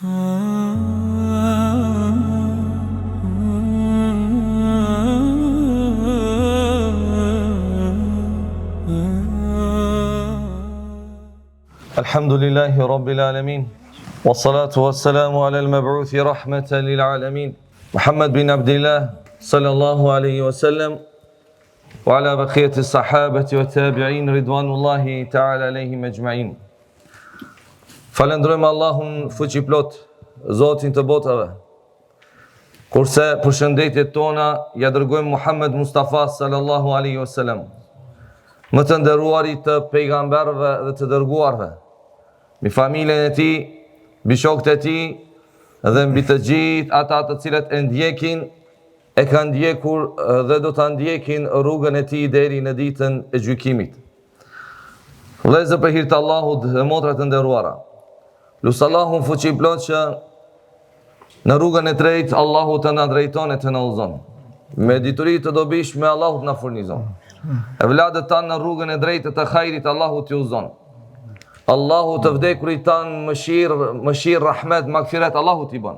Alhamdulillahi Rabbil Alamin. Wassalatu wassalamu ala al-mab'uthi rahmatan lil alamin. Muhammad bin Abdillah sallallahu alayhi wa sallam wa ala baqiyati as-sahabati wa tabi'in ridwanullahi ta'ala alayhim ajma'in. Falendrojmë Allahun fuqiplot, Zotin të botave. Kurse përshëndetjet tona ja dërgojmë Muhammed Mustafa sallallahu alayhi wa sallam, më të nderuarit të pejgamberëve dhe të dërguarve, mbi familjen e tij, mbi shokët e tij dhe mbi të gjithë ata të cilët e ndjekin, e kanë ndjekur dhe do ta ndjekin rrugën e tij deri në ditën e gjykimit. Vëllezër, për hir të Allahut dhe motra të nderuara, lut Allahun fuqiplot që në rrugën e drejtë Allahu të na drejton e të na udhëzon. Me dituri të dobishme Allahu të na furnizon. Evladët tanë në rrugën e drejtë të hajrit Allahu t'ju udhëzon. Allahu të vdekurit tanë mëshirë, rahmet, magfiret Allahu t'i bën.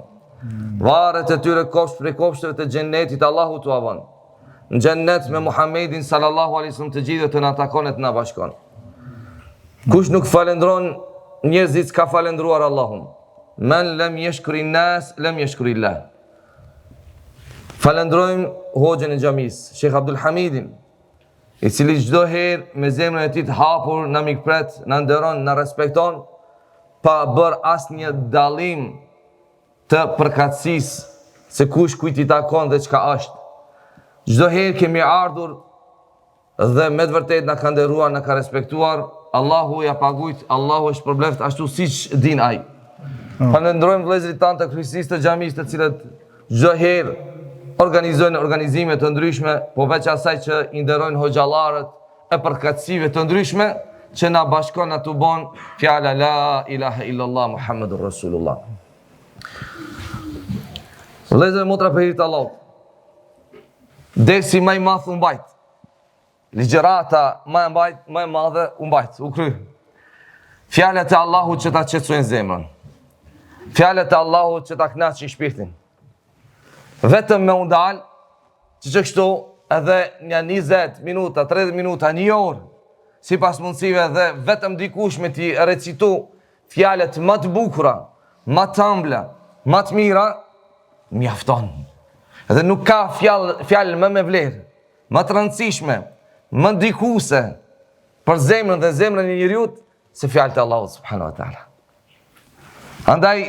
Varet e tyre kopsht prej kopshteve të xhennetit Allahu t'u avon. Në xhennet me Muhammedin sallallahu alaihi wasallam të gjithë të na takon e të na bashkon. Kush nuk falendron njerëzit s'ka falendruar Allahun. Men lem yashkurin nas lem yashkurillah. Falendrojmë hoxhën e xhamisë, Sheikh Abdul Hamidin, i cili çdo herë me zemrën e tij të hapur na mikpret, na nderon, na respekton, pa bërë asnjë dallim të përkatësisë se kush kujt i takon dhe çka është. Çdo herë kemi ardhur dhe me të vërtetë na ka nderuar, na ka respektuar. Allahu ja pagujt, Allahu është përbleft ashtu siç din ai. Falendrojmë vëllezërit tanë të kryesisë të xhamisë, të cilët çdo herë organizojnë organizime të ndryshme, po veç asaj që i nderojnë hoxhallarët e përkatësive të ndryshme që na bashkon atë bon fjala la ilaha illallah Muhammedur Rasulullah. Vëllezër, motra për hir të Allahut, dersi më i madh u mbajt. Ligjërata më e madhe u mbajt, u kry. Fjalët e Allahut që ta qetësojnë zemrën. Fjalët e Allahut që ta kënaqin shpirtin. Vetëm me undal, që kështu edhe një 20 minuta, 30 minuta, një orë, si pas mundësive dhe vetëm dikush me ti recitu fjalët më të bukura, më të ëmbla, më të mira, mjafton. Edhe nuk ka fjalë më me vlerë, më të rëndësishme, më ndikuese për zemrën dhe zemrën e njeriut se fjalët e Allahut subhanahu wa taala. Andaj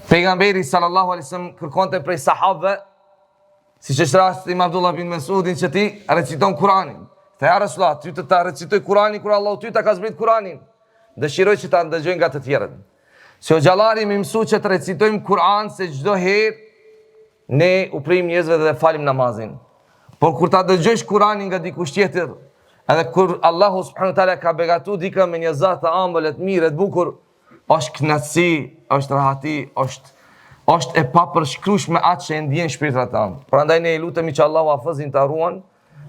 pejgamberi sallallahu alaihi wasallam kërkonte prej sahabëve, siç është rasti me Abdullah bin Mesudin që ti reciton Kur'anin. Tha ja Rasulullah, ty të ta recitoj Kur'anin kur Allahu ty ta ka zbrit Kur'anin. Dëshiroj që ta ndëgjojnë nga të tjerët. Se o xhallari më mësoi që të recitojmë Kur'an se çdo herë ne u prim njerëzve dhe falim namazin. Por kur ta dëgjosh Kur'anin nga dikush tjetër, edhe kur Allahu subhanahu wa taala ka begatu dikë me një zat të ëmbël, të mirë, të bukur, është knatësi, është rahati, është e papërshkrueshme atë që e ndjen shpirtrat tanë. Prandaj ne i lutemi që Allahu hafizin ta ruan,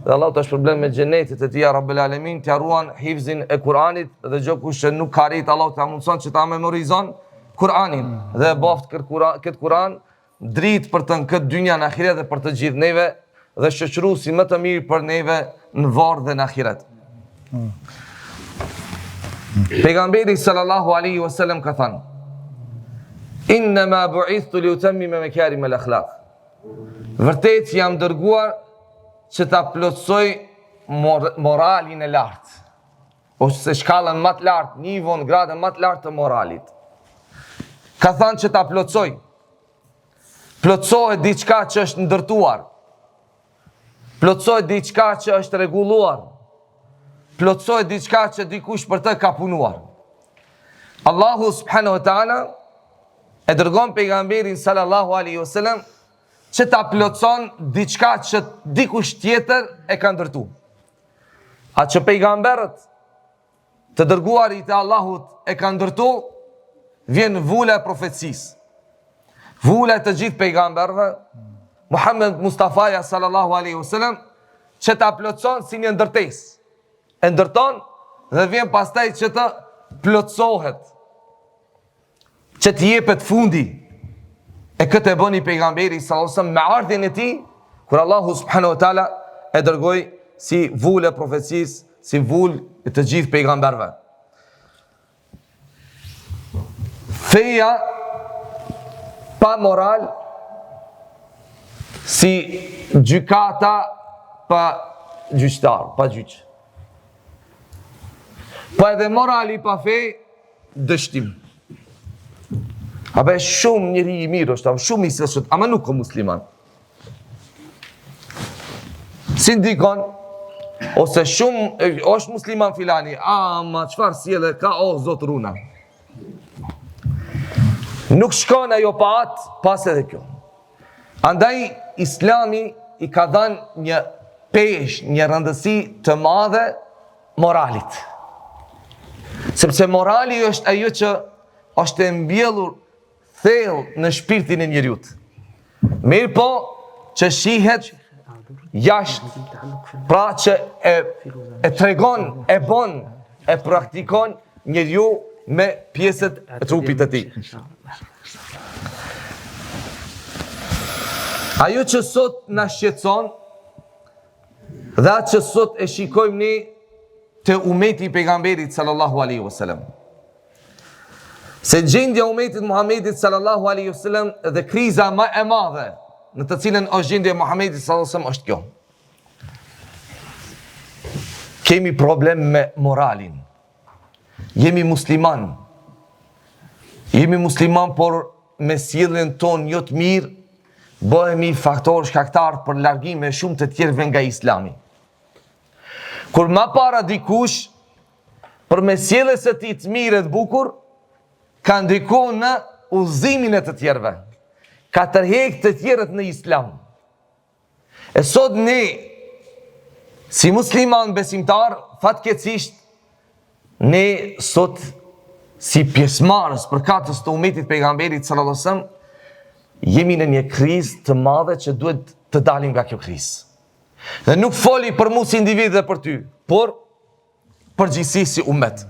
dhe Allahu tash problem me xhenetit e tij Rabbul Alamin, t'ia ruan hifzin e Kur'anit dhe çdo kush që nuk ka rit Allahu ta mundson që ta memorizon Kur'anin dhe baft këtë Kur'an dritë për të në këtë dynja në ahiret dhe për të gjithë neve dhe shoqëruesi më të mirë për neve në varr dhe në ahiret. Pejgamberi sallallahu alaihi wasallam ka thënë: "Innama bu'ithtu li utammima makarim al-akhlaq." Vërtet jam dërguar që ta plotësoj moralin e lartë, ose shkallën më të lartë, nivon, gradën më të lartë të moralit. Ka thënë që ta plotësoj. Plotësohet diçka që është ndërtuar. Plotësohet diçka që është rregulluar. Plotësohet diçka që dikush për të ka punuar. Allahu subhanahu wa taala e dërgon pejgamberin sallallahu alaihi wasallam që ta plotëson diçka që dikush tjetër e ka ndërtu. Atë që pejgamberët të dërguarit e Allahut e ka ndërtu, vjen vula e profecisë. Vula e të gjithë pejgamberëve, Muhammed Mustafa sallallahu alaihi wasallam, që ta plotëson si një ndërtesë. E ndërton dhe vjen pastaj që të plotësohet. që t'jepet fundi. E këtë e bëni pejgamberi sallallahu alaihi wasallam me ardhjen e tij, kur Allahu subhanahu wa taala e dërgoi si vullë e profecisë, si vullë e të gjithë pejgamberëve. Feja pa moral, si gjykata pa gjyqtar, pa gjyq. Pa edhe morali pa fe, dështim. Abe shumë njëri i mirë është, shumë i sësht, ama nuk ka musliman. Si ndikon, ose shumë, është musliman filani, ama qëfar si edhe ka, zotë runa. Nuk shkon ajo pa atë, pas edhe kjo. Andaj, Islami i ka dhanë një pesh, një rëndësi të madhe moralit. Sepse morali është ajo që është e mbjellur thellë në shpirtin e njeriut. Mirë po, që shihet jashtë, pra që e tregon, e bon, e praktikon njeriu me pjesët e trupit të tij. Ajo që sot na shqetëson dhe atë që sot e shikojmë ne të umeti i pejgamberit sallallahu alaihi wasallam. Se gjendja umetit Muhamedit sallallahu alaihi wasallam dhe kriza më e madhe në të cilën është gjendja e Muhamedit sallallahu alaihi wasallam është kjo. Kemi problem me moralin. Jemi musliman. Jemi musliman, por me sjelljen tonë jo të mirë, bëhemi faktor shkaktar për largim e shumë të tjerëve nga Islami. Kur ma para dikush, për me sjelljes së tij të mirë e të bukur, ka ndikuar në udhëzimin e të tjerëve. Ka tërheq të tjerët në Islam. E sot ne, si musliman besimtar, fatkeqësisht, ne sot, si pjesëmarrës për katës të umetit pejgamberit sallallahu alaihi wasallam, jemi në një krizë të madhe që duhet të dalim nga kjo krizë. Dhe nuk foli për mu si individ dhe për ty, por përgjithësi si umet.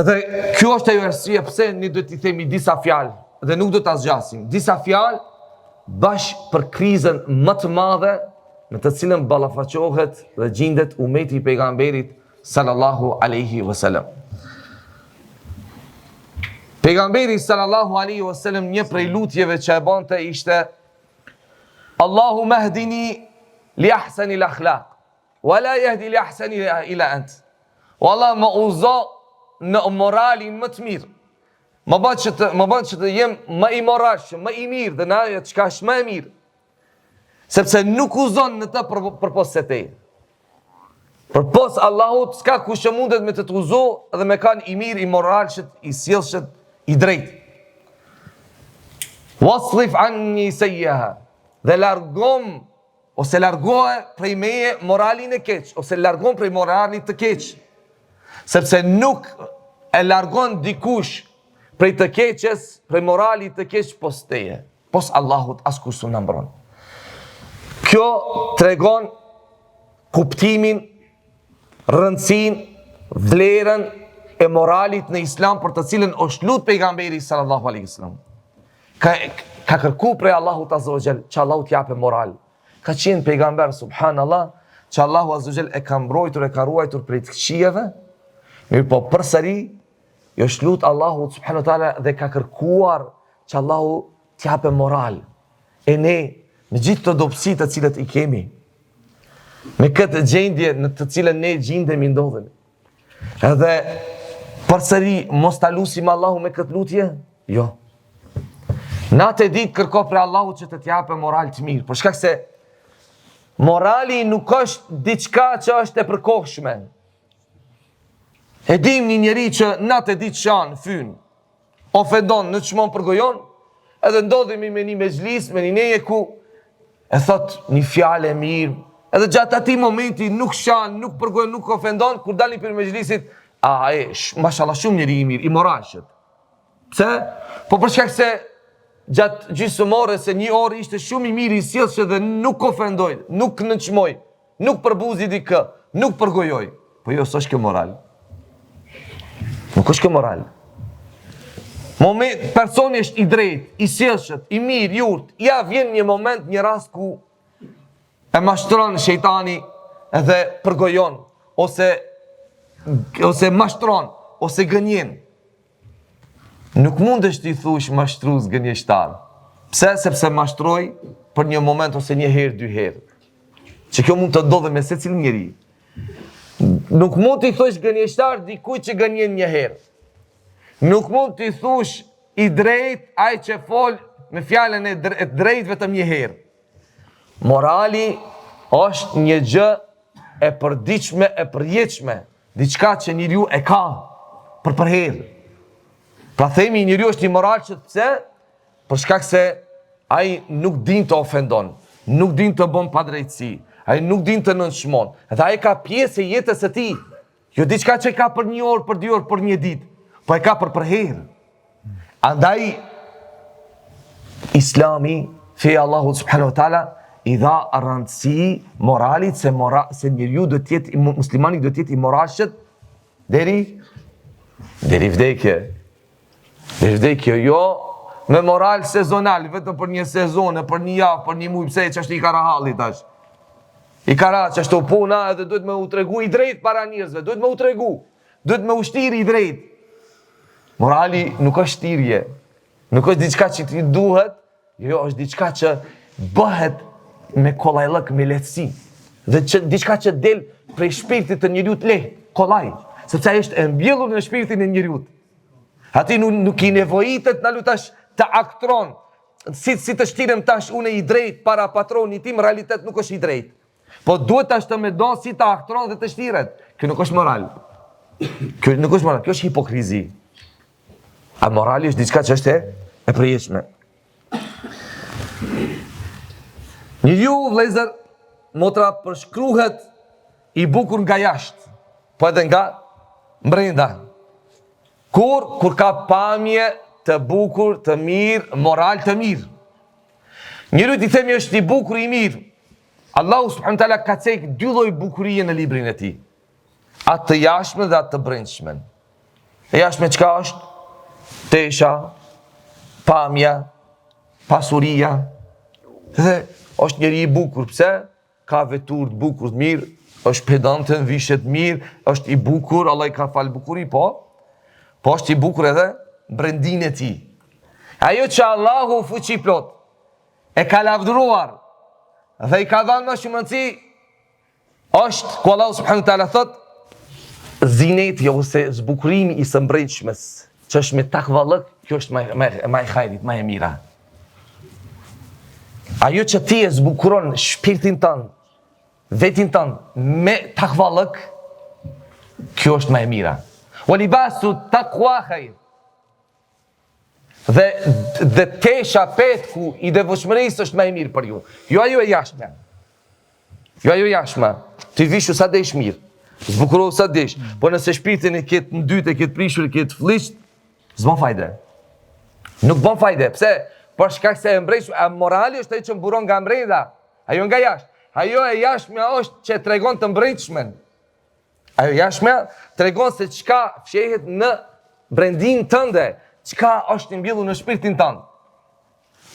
Edhe kjo është ajo arsye pse ne duhet t'i themi disa fjalë dhe nuk do ta zgjasim. Disa fjalë bashkë për krizën më të madhe në të cilën ballafaqohet dhe gjendet umeti i pejgamberit sallallahu alaihi wasallam. Pejgamberi sallallahu alaihi wasallam një prej lutjeve që e bante ishte Allahu mahdini li ahsani al-akhlaq wa la yahdi li ahsani ila ant. O Allah, më uzo në moralin më të mirë. Më bën që të jem më i moralshëm, më i mirë dhe në ajo çka është më e mirë. Sepse nuk uzon në të përpos se te. Përpos Allahut s'ka kush që mundet me të uzo dhe me kanë i mirë, i moralshëm, i sjellshëm, i drejtë. Wasrif anni sayyaha. Dhe largom ose largohe prej meje moralin e keq, ose largon prej moralit të keq. Sepse nuk e largon dikush prej të keqes, prej moralit të keq pos teje. Pos Allahut askush s'u mbron. Kjo tregon kuptimin, rëndësinë, vlerën e moralit në Islam për të cilën është lut pejgamberi sallallahu alaihi wasallam. Ka kërku prej Allahut azza wa jall që Allahu t'jape moral. Ka qenë pejgamber subhanallah që Allahu azza wa jall e ka mbrojtur, e ka ruajtur prej të këqijave. Mirë po përsëri jo shlut Allahu subhanahu wa taala dhe ka kërkuar që Allahu t'jape moral. E ne me gjithë të dobësitë të cilat i kemi, me këtë gjendje në të cilën ne gjendemi ndodhemi, edhe përsëri mos ta lusim Allahu me këtë lutje? Jo. Natë e ditë kërko për Allahu që të t'jape moral të mirë, për shkak se morali nuk është diçka që është e përkohshme. E dim një njeri që natë e ditë shanë, fyn, ofendon, në çmon përgojon, edhe ndodhemi me një mezhlis, me një neje ku e thot një fjalë e mirë, edhe gjatë atij momenti nuk shanë, nuk përgojon, nuk ofendon, kur dalin për mezhlisit, mashallah shumë njeri i mirë, i moralshëm. Pse? Po për shkak se gjatë gjysmore se një orë ishte shumë i mirë, i sjellshëm dhe nuk ofendoi, nuk nënçmoi, nuk përbuzi dikë, nuk përgojoi. Po jo, s'është kjo moral. Nuk është kjo moral. Personi është i drejt, i sjellshëm, i mirë, jurt, ja vjen një moment, një rast ku e mashtron shejtani edhe përgojon, ose mashtron, ose gënjen. Nuk mundesh t'i thush mashtrues gënjeshtar. Pse? Sepse mashtroj për një moment ose një herë, dy herë. Që kjo mund të ndodhe me secil njeri. Nuk mund t'i thush gënjeshtar dikujt që gënjen një herë. Nuk mund t'i thush i drejt ai që fol me fjalën e drejt vetëm një herë. Morali është një gjë e përditshme, e përjetshme, diçka që njeriu e ka për herë. Pra themi njeriu është i moralshëm pse? Për shkak se ai nuk din të ofendon, nuk din të bën padrejtësi, ai nuk din të nënçmon. Dhe ai ka pjesë e jetës së tij. Jo diçka që ka për një orë, për 2 orë, për një ditë, po e ka për herë. Andaj Islami, feja Allahu subhanahu wa taala, i dha rëndësi moralit se njeriu do të jetë muslimani, do të jetë i moralshëm deri vdekje. Deri vdekje, jo me moral sezonal, vetëm për një sezon, për një javë, për një muaj, pse ç'është i karahalli tash. I kara që ashtu puna edhe duhet me u tregu i drejt para njerëzve, duhet me u tregu, duhet me u shtiri i drejt. Morali nuk është shtirje, nuk është diçka që ti duhet, jo është diçka që bëhet me kollajllëk, me lehtësi. Dhe diçka që del prej shpirtit të njeriu të lehtë, kollaj, sepse ai është e mbjellur në shpirtin e njeriu. Ati nuk i nevojitet na lutash të aktron, si të shtirem tash unë i drejt para patronit tim, realitet nuk është i drejt. Po duhet tash të më don si të aktron dhe të shtiret. Kjo nuk është moral. Kjo nuk është moral, kjo është hipokrizi. A morali është diçka që është e përjetshme. Njeriu vëllezër, motra përshkruhet i bukur nga jashtë, po edhe nga brenda. Kur ka pamje të bukur, të mirë, moral të mirë. Njeriu ti themi është i bukur, i mirë. Allahu subhanahu wa taala ka cek 2 lloj bukurie në librin e tij. Atë të jashtme dhe atë të brendshme. E jashtme çka është? Tesha, pamja, pasuria. Dhe është njeri i bukur, pse? Ka vetur të bukur të mirë, është pedantën, vishet mirë, është i bukur, Allah i ka falë bukuri, po është i bukur edhe brendin e tij. Ajo që Allahu fuqi plot e ka lavdëruar dhe i ka dhënë më shumë rëndësi, është ku Allahu subhanahu taala thot, zineti ose zbukurimi i së mbrëmshmes, që është me takvallëk, kjo është më e hajrit, më e mira. Ajo që ti e zbukuron shpirtin tënd, vetin tënd me takvallëk, kjo është më e mira. Wa libasu taqwa khair. Dhe tesha, petku i devotshmërisë është më e mirë për ju. Jo ajo e jashtme. Jo ajo e jashtme. Ti vishu sa desh mirë. Zbukurohu sa desh. Po nëse shpirtin e ketë në dytë, e ketë prishur, e ketë flisht, s'bën fajde. Nuk bën fajde. Pse? Për shkak se e mbrejsh, morali është ai që mburon nga brenda. Ajo nga jashtë. Ajo e jashtme është që tregon të mbrejtshmen. Ajo jashtme tregon se çka fshehet në brendin tënde. Çka është i mbjellur në shpirtin tënd?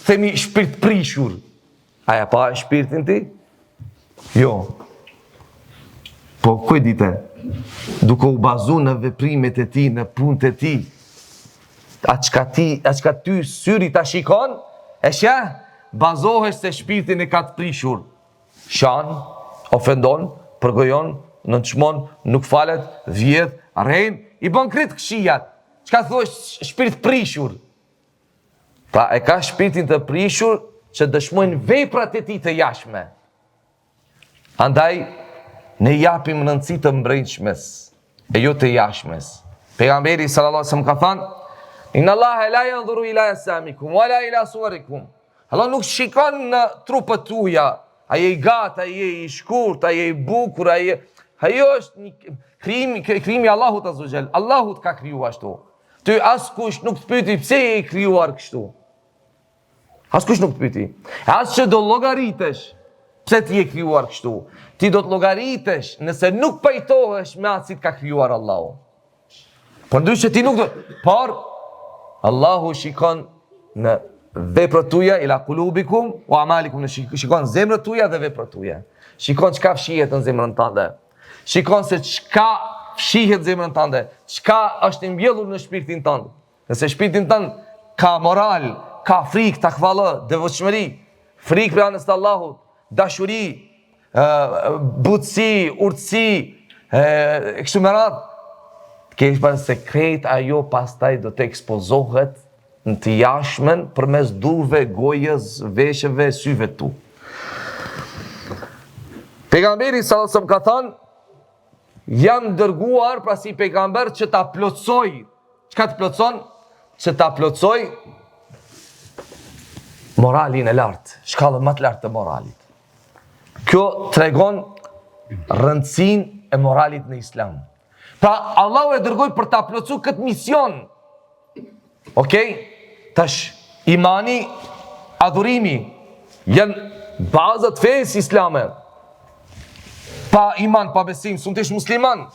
Themi shpirt prishur. Aja pa shpirtin ti? Jo. Po ku e dite? Duke u bazuar në veprimet e tij, në punët e tij. Atë çka ty syri ta shikon, e sheh, bazohesh se shpirtin e ka të prishur. Shan, ofendon, përgojon, nënçmon, nuk falet, vjedh, rren, i bën krit këshijat. Çka thuash shpirt prishur? Pra e ka shpirtin të prishur që dëshmojnë veprat e tij të jashtme. Andaj ne japim rëndësi të mbrëmshmes e jo të jashtmes. Pejgamberi sallallahu alajhi wasallam ka thënë: "Inna Allaha la yanzuru ila ajsamikum wala ila suwarikum." Allah nuk shikon në trupët tuaja, a je i gat, a je i shkurt, a je i bukur, ajo është një krijimi Allahut azza xal. Allahut ka krijuar ashtu. Ty askush nuk të pyeti pse je i krijuar kështu. Askush nuk të pyeti. As që do llogaritesh pse ti je krijuar kështu. Ti do të llogaritesh nëse nuk pajtohesh me atë si të ka krijuar Allahu. Por ndryshe ti nuk do. Por Allahu shikon në veprat tuaja, ila qulubikum wa amalikum, në shikon zemrat tuaja dhe veprat tuaja. Shikon çka fshihet në zemrën tënde. Shikon se çka fshihet në zemrën tënde, çka është i mbjellur në shpirtin tënd. Nëse shpirtin tënd ka moral, ka frikë, takvallë, devotshmëri, frikë për anës të Allahut, dashuri, butësi, urtësi, kështu me radhë, kesh pas sekret ajo pastaj do të ekspozohet në të jashmen përmes durve, gojës, veshëve, syve tu. Pejgamberi sallallahu alajhi wasallam ka thënë, jam dërguar pra si pejgamber që ta plotësoj. Çka të plotëson? Që ta plotësoj moralin e lartë, shkallën më të lartë të moralit. Kjo tregon rëndësinë e moralit në Islam. Pra Allahu e dërgoi për ta plotësuar këtë mision. Okej? Tash imani, adhurimi janë bazat fesë islame. Pa iman, pa besim, s'mund të jesh musliman.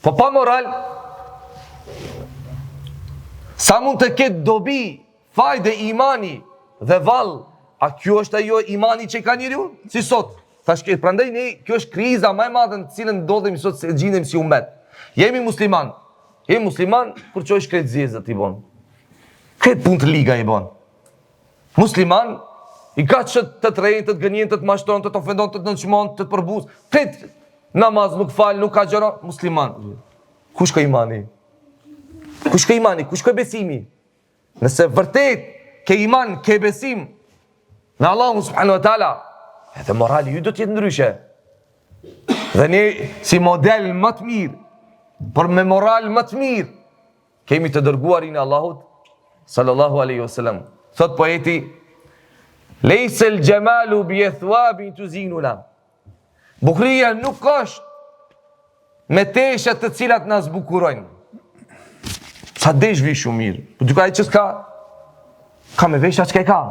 Po pa moral, sa mund të ketë dobi, fajde imani dhe vallë, a kjo është ajo imani që ka njeriu? Si sot. Thash këtë, prandaj ne, kjo është kriza më e madhe në cilën ndodhemi sot se gjendemi si ummet. Jemi musliman. Jemi musliman kur çosh këtë zezët i bon. Këtë punë të liga i bon. Musliman i ka që të trejnë, të gënjen, të mashtron, të ofendon, të nënçmon, të përbuz. Këtë namaz nuk fal, nuk ka gjëra, musliman. Kush ka imani? Kush ka imani? Kush ka besimi? Nëse vërtet ke iman, ke besim në Allahu subhanahu wa taala, edhe morali ju do të jetë ndryshe. Dhe ne si model më të mirë, por me moral më të mirë, kemi të dërguarin e Allahut sallallahu alaihi wasallam. Thot poeti, lejse el gjemalu bje thuabin të zinuna. Bukuria nuk është me teshet të cilat në zbukurojnë. Sa desh vi shumë mirë. Po dyka e që s'ka, ka me vesha që ka e ka.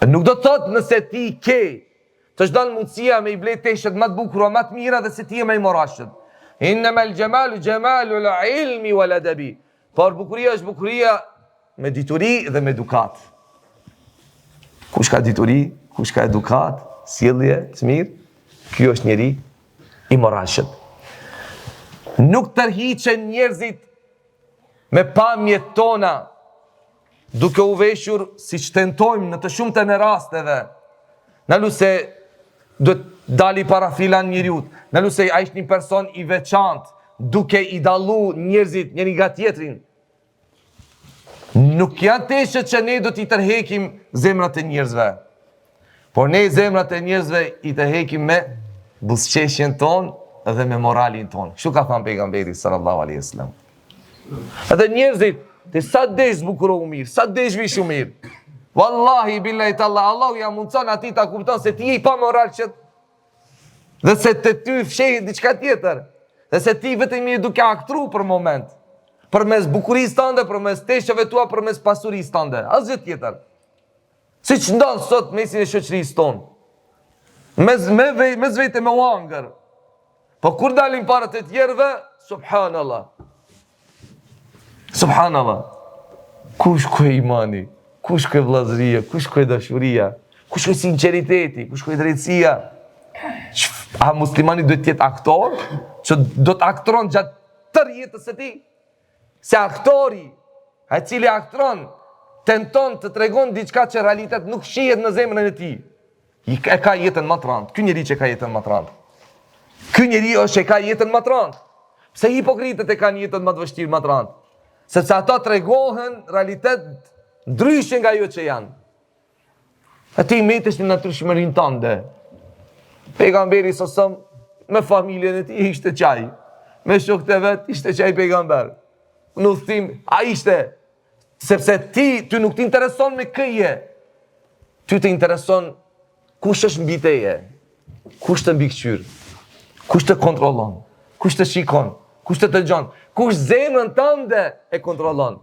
Nuk do të thotë nëse ti ke, të shdanë mundësia me i blej teshet më të bukura, më të mira dhe se ti e me i morashët. Innama el gjemalu la ilmi wal adabi. Por bukuria është bukuria me dituri dhe me edukat. Kush ka dituri, kush ka edukat, sjellje të mirë, ky është njeri i moralshëm. Nuk tërhiqen njerëzit me pamjet tona, duke u veshur si që tentojmë në të shumtën e rasteve. Në luse do të dali para filan njeriut, në luse a ishtë një person i veçantë, duke i dallu njerëzit njëri nga tjetrin. Nuk janë teshet që ne do t'i tërhekim zemrat e njerëzve. Por ne zemrat e njerëzve i tërhekim me buzëqeshjen ton dhe me moralin ton. Kështu ka thënë pejgamberi sallallahu alaihi wasallam. Edhe njerëzit, të sa desh zbukurohu mirë, sa desh vi shumë mirë. Wallahi billahi talla, Allahu ja mundson atij ta kupton se ti je i pa moral që dhe se të ty fshehet diçka tjetër. Dhe se ti vetëm je duke aktru për moment. Përmes bukurisë tënde, përmes teshave tua, përmes pasurisë tënde. Asgjë tjetër. Siç ndodh sot mesin e shoqërisë tonë. Mes vete me uangër. Po kur dalin para të tjerëve, subhanallah. Subhanallah. Kush ku e imani? Kush ku e vllazëria? Kush ku e dashuria? Kush ku e sinqeriteti? Kush ku e drejtësia? A muslimani duhet të jetë aktor? Që do të aktron gjatë tërë jetës së tij? Se aktori, ai cili aktron, tenton të tregon diçka që realitet nuk shihet në zemrën e tij. E ka jetën më të rëndë. Ky njeri që ka jetën më të rëndë. Ky njeri është që ka jetën më të rëndë. Pse hipokritët e kanë jetën më të vështirë, më të rëndë? Sepse ata tregohen realitet ndryshe nga ajo që janë. A ti metesh në natyrshmërinë tënde. Pejgamberi sasëm me familjen e tij ishte çaj. Me shokët e vet ishte çaj pejgamber. Në udhtim, a ishte, sepse ty nuk t'intereson me këje, ty të intereson kush është mbi teje, kush të mbikëqyr, kush të kontrollon, kush të shikon, kush të dëgjon, kush zemrën tënde e kontrollon.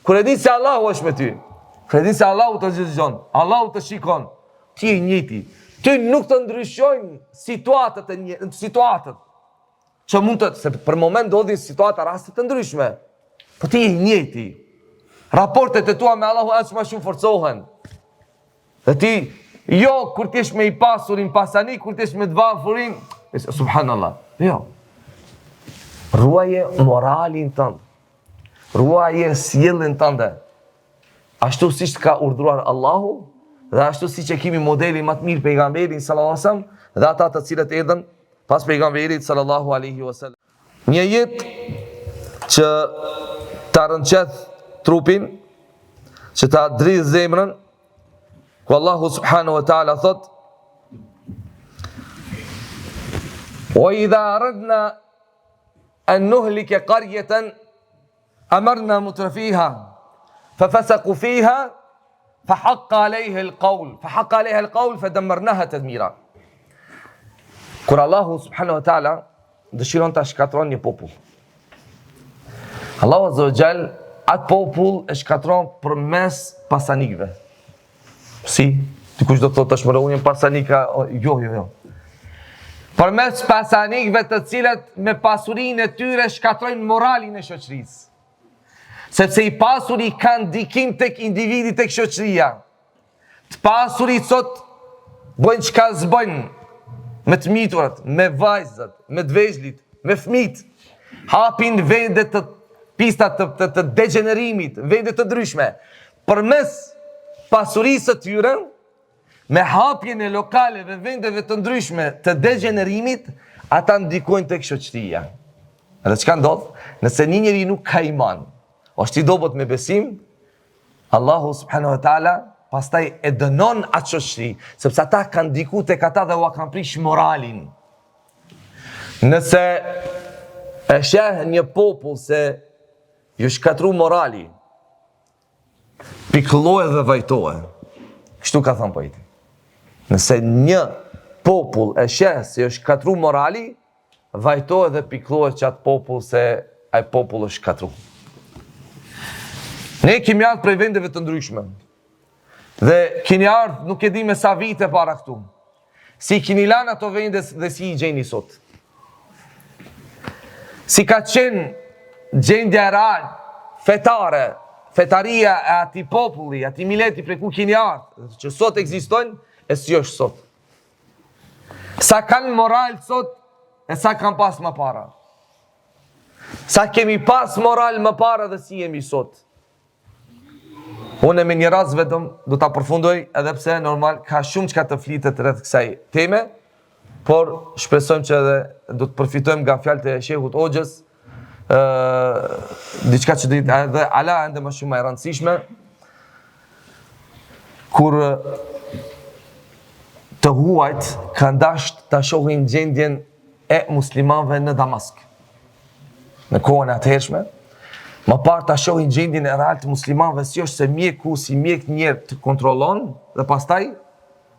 Kur e di se Allahu është me ty, kur e di se Allahu të dëgjon, Allahu të shikon, ti e njëjti, ty nuk të ndryshojnë situatët. që mund të, se për moment ndodhin situata raste të ndryshme. Po ti je i njëjti. Raportet e tua me Allahu aq më shumë forcohen. Dhe ti, jo kur ti je me i pasurin pasani, kur ti je me të varfërin, subhanallah. Jo. Ruaje moralin tënd. Ruaje sjelljen tënde. Ashtu siç ka urdhëruar Allahu, dhe ashtu siç e kemi modelin më të mirë pejgamberin sallallahu alaihi wasallam, dhe ata të cilët erdhën pas pejgamberit sallallahu alaihi wasallam. Një jetë që ta rënqeth trupin, që ta dridh zemrën, ku Allahu subhanahu wa ta'ala thot: "Wa idha aradna an nuhlika qaryatan amarna mutrafiha fafasaqu fiha fahaqqa alayha al-qawl fadammarnaha tadmira." Kur Allahu subhanahu wa ta'ala dëshiron ta shkatron një popull, Allahu azza wa jall atë popull e shkatron përmes pasanikëve. Si? Dikush do të thotë tashmë unë jam pasanika, jo. Përmes pasanikëve të cilët me pasurinë e tyre shkatrojnë moralin e shoqërisë. Sepse i pasuri kanë ndikim tek individi, tek shoqëria. Të pasurit sot bëjnë çka s'bëjnë me të miturat, me vajzat, me të vegjëlit, me fëmijët. Hapin vende të pista të degenerimit, vende të ndryshme. Përmes pasurisë së tyre, me hapjen e lokaleve, vendeve të ndryshme të degenerimit, ata ndikojnë tek shoqëria. Edhe çka ndodh? Nëse një njeri nuk ka iman, është i dobët me besim, Allahu subhanahu wa ta'ala pastaj e dënon atë shoqëri, sepse ata kanë ndiku tek ata dhe ua kanë prish moralin. Nëse e sheh një popull se ju shkatru morali, pikëllohe dhe vajtohe. Kështu ka thënë poeti. Nëse një popull e sheh se ju shkatru morali, vajtohe dhe pikëllohe që atë popull se ai popull është shkatru. Ne kemi ardhur prej vendeve të ndryshme. Dhe keni ardhur nuk e di me sa vite para këtu. Si keni lanë ato vende dhe si i gjeni sot. Si ka qenë gjendja real, fetare, fetaria e ati populli, ati mileti prej ku keni ardhur, që sot ekzistojnë, e si është sot. Sa kanë moral sot, e sa kanë pas më para. Sa kemi pas moral më para dhe si jemi sot. Unë me një rast vetëm do ta përfundoj, edhe pse normal ka shumë çka të flitet rreth kësaj teme, por shpresojmë që edhe do të përfitojmë nga fjalët e Shehut Hoxhës, diçka që edhe ala ende më shumë e rëndësishme, kur të huajt kanë dashur ta shohin gjendjen e muslimanëve në Damask. Në kohën e atëhershme, më parë ta shohin gjendjen e real të muslimanëve si është se mjeku si mjek njerë të kontrollon dhe pastaj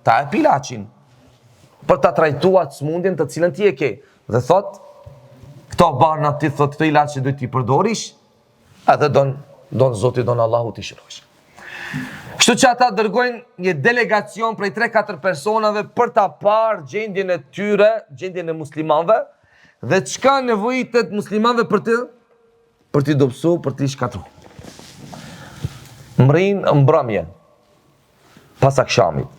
ta e ilaçin për ta trajtuar smundjen të cilën ti e ke. Dhe thot, këto barna ti thot këto ilaçe do t'i përdorish, edhe don Zoti, don Allahu t'i shërosh. Kështu që ata dërgojnë një delegacion prej 3-4 personave për ta parë gjendjen e tyre, gjendjen e muslimanëve, dhe çka nevojitet muslimanëve për t'i dobësu, për t'i shkatru. Mrinë mbrëmje, pas akşamit.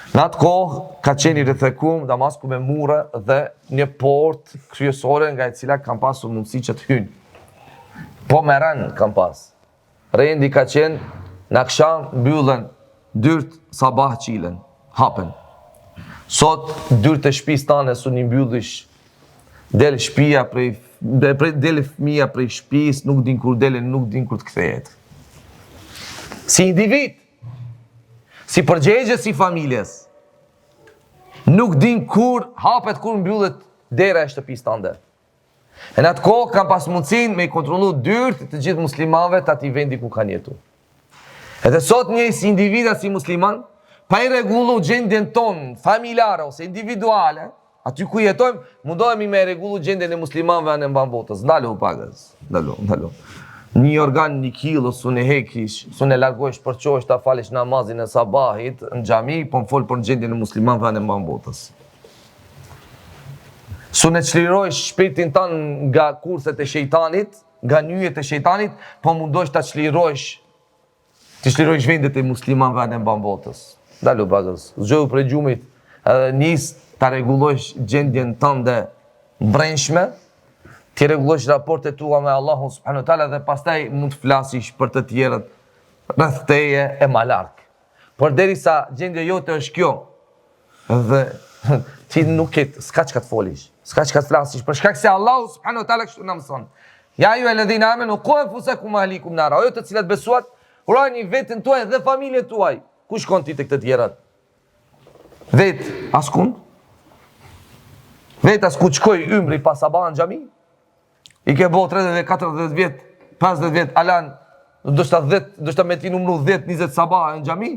Në atë kohë ka qenë i rrethekuar Damasku me mure dhe një portë kryesore nga e cila kanë pasur mundësi që të hyjnë. Po me rënë kanë pas. Rendi ka qenë në akşam mbyllen dyrt sabah qilen, hapen. Sot dyrt e shtëpisë tane su një mbyllish, del shtëpia del fëmia prej shtëpisë, nuk din kur delen, nuk din kur të kthehet. Si individ, si përgjegje si familjes, nuk din kur hapet, kur mbyllet dera e shtëpisë tënde. E në atë kohë kam pas mundësin me i kontrollu dyrt të gjithë muslimanëve të ati vendi ku kanë jetu. Edhe sot një si individa si musliman, pa i rregullu gjendjen tonë familjare ose individuale, aty ku jetojmë, mundohemi me rregullu gjendjen e muslimanëve anë mban botës. Ndalu pagës, ndalu. Një organ, një kilo, su në hekish, su në largohesh për qosh, ta falish namazin e sabahit në xhami, po më fol për gjendjen e muslimanëve anë mban botës. Su ne çlirojsh shpirtin tënë nga kurthet e shejtanit, nga nyjet e shejtanit, po mundosh ta çlirojsh vendet e muslimanëve në mban botës. Dalu bagës, zgjohu për gjumit, edhe nis ta rregullojsh gjendjen tënde brendshme, ti rregullosh raportet tua me Allahun subhanahu wa taala dhe pastaj mund të flasish për të tjerët rreth teje e malark. Por derisa gjendja jote është kjo, dhe ti nuk s'ka çka të folish, s'ka çka të flasish, për shkak se Allahu subhanahu wa taala kështu na mëson. Ja ju alladhina amanu qu anfusakum wa ahlikum nara. Ajo të cilat besuat, urojeni veten tuaj dhe familjen tuaj. Ku shkon ti tek të tjerat? Vet askund? Vet asku shkoj ymri pas sabah në xhami? I ke bo 30, 40 vjet, 50 vjet, alan, do shta me ti numru 10, 20 sabah në xhami?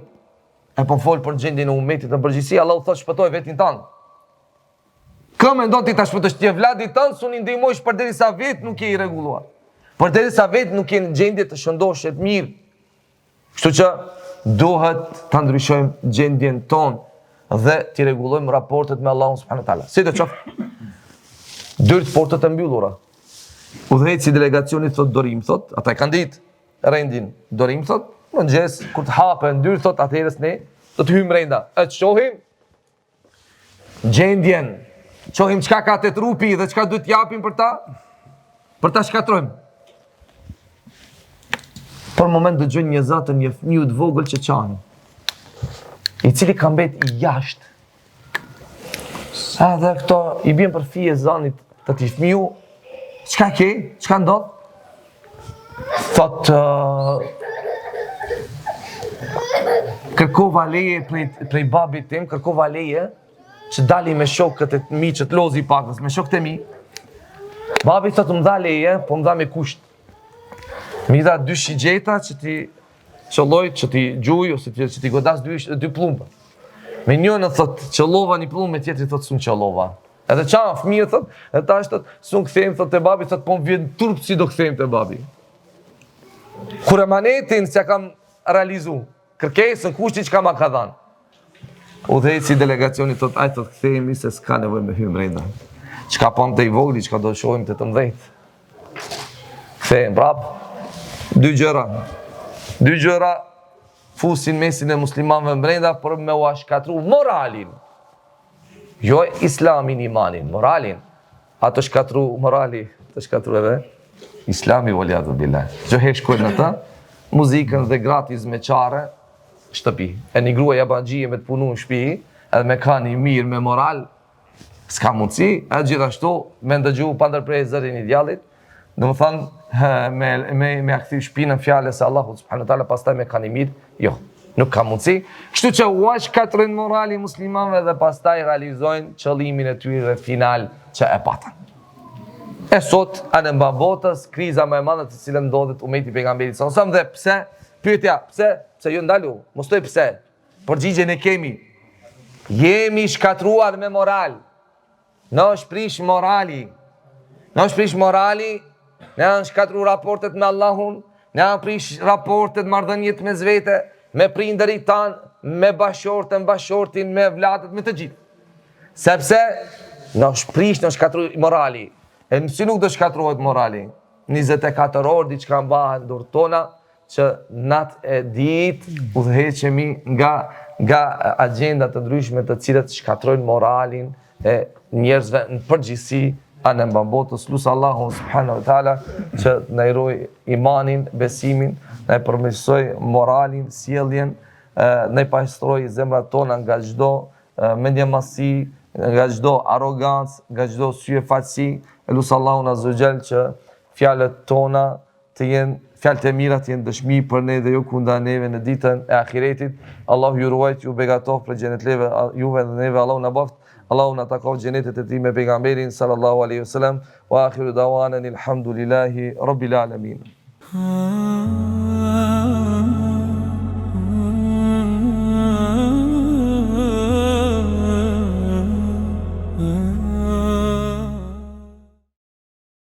E po fol për gjendjen e ummetit në përgjithësi, Allahu thotë shpëtoj vetin tanë. Kë mendon ti ta shpëtosh ti vladit tanë, suni ndihmojsh përderisa vet nuk je i rregulluar. Përderisa vet nuk je në gjendje të shëndoshet mirë. Kështu që duhet ta ndryshojmë gjendjen tonë dhe t'i rregullojmë raportet me Allahun subhanahu wa taala. Si do të qoftë? Dyrt portët e mbyllura. Udhëheci i delegacionit thot Dorim thot, ata e kanë ditë rendin. Dorim thot, mëngjes kur të hapen dyrt thot atëherës ne do të hyjmë brenda. E të shohim gjendjen, shohim çka ka te trupi dhe çka duhet t'japim për ta shkatrojmë. Për moment dëgjoj një zatën një fëmijë të vogël që çan, i cili ka mbet i jashtë. Edhe këto i bjen për fije zanit të ti fëmiu, çka ke? Çka ndodh? Thot kërkova leje prej babit tim, kërkova leje që dali me shokët e mi që t'lozi pakës, me shokët e mi. Babi thot më dha leje, po më dha me kusht. Mi dha 2 shigjeta që ti qëlloj, që ti gjuj, ose që ti godas 2 plumbë. Me njënë thot qëllova një plumbë, me tjetri thot s'unë qëllova. Edhe qanë fëmijë thot, edhe ta është thot s'unë këthejmë thot të babi, thot po më vjen turp si do këthejmë të babi. Kur emanetin s'ja kam realizu, kërkesën kushti që ka ma ka dhanë. Udhëheci i delegacionit thot, aj thot këthejmë se s'ka nevoj me hymë brenda. Qka pam të i vogli, qka do shohim të 18. Këthejmë prapë. 2 gjëra fusin mesin e muslimanëve brenda për me u shkatru moralin. Jo islamin, imanin, moralin. Ato shkatru morali, të shkatru edhe islami voljatu billah. Gjohe shkojnë ata, muzikën dhe gratis me qare, shtëpi. E një grua jabangjie me të punu në shpi, edhe me ka një mirë me moral, s'ka mundësi, edhe gjithashtu me ndëgju pa ndërprej zërin i djallit, dhe më thanë, me aktiv shpinën fjale se Allahu subhanahu wa taala pastaj me kanë mirë, jo, nuk ka mundësi. Kështu që u shkatrojnë morali muslimanëve dhe pastaj realizojnë qëllimin e tyre final që e patën. E sot, anë mban botës, kriza më e madhe të cilën ndodhet ummeti pejgamberit sallallahu alajhi wasallam dhe pse? Pyetja, pse jo ndalu? Mos thoj pse. Përgjigjen e kemi. Jemi shkatruar me moral. Na shprish morali. Ne janë shkatru raportet me Allahun, ne janë prish raportet marrëdhëniet me zvete, me prindërit tanë, me bashortin, me vlatët, me të gjithë. Sepse në shkatru morali. E si nuk do shkatruhet morali? 24 orë diçka mbahen dorë tona, që natë e ditë udhëheqemi nga agenda të ndryshme të cilat shkatrojnë moralin e njerëzve në përgjithësi. Anë mban botës, lusë Allahu subhanahu wa taala që na i ruaj imanin, besimin, na i përmirësoj moralin, sjelljen, na i pajstroj zemrat tona nga çdo mendjemasi, nga çdo arrogancë, nga çdo syefaqësi. Lusë Allahun azza wa jall që fjalët tona të jenë fjalë të mira, të jenë dëshmi për ne dhe jo kundër neve në ditën e ahiretit. Allahu ju ruajt, ju begatoft për xhenetleve juve dhe neve, Allahu na boft. Allahu na takov xhenetet e tij me pejgamberin sallallahu alaihi wasallam wa akhiru dawana alhamdulillahi rabbil alamin.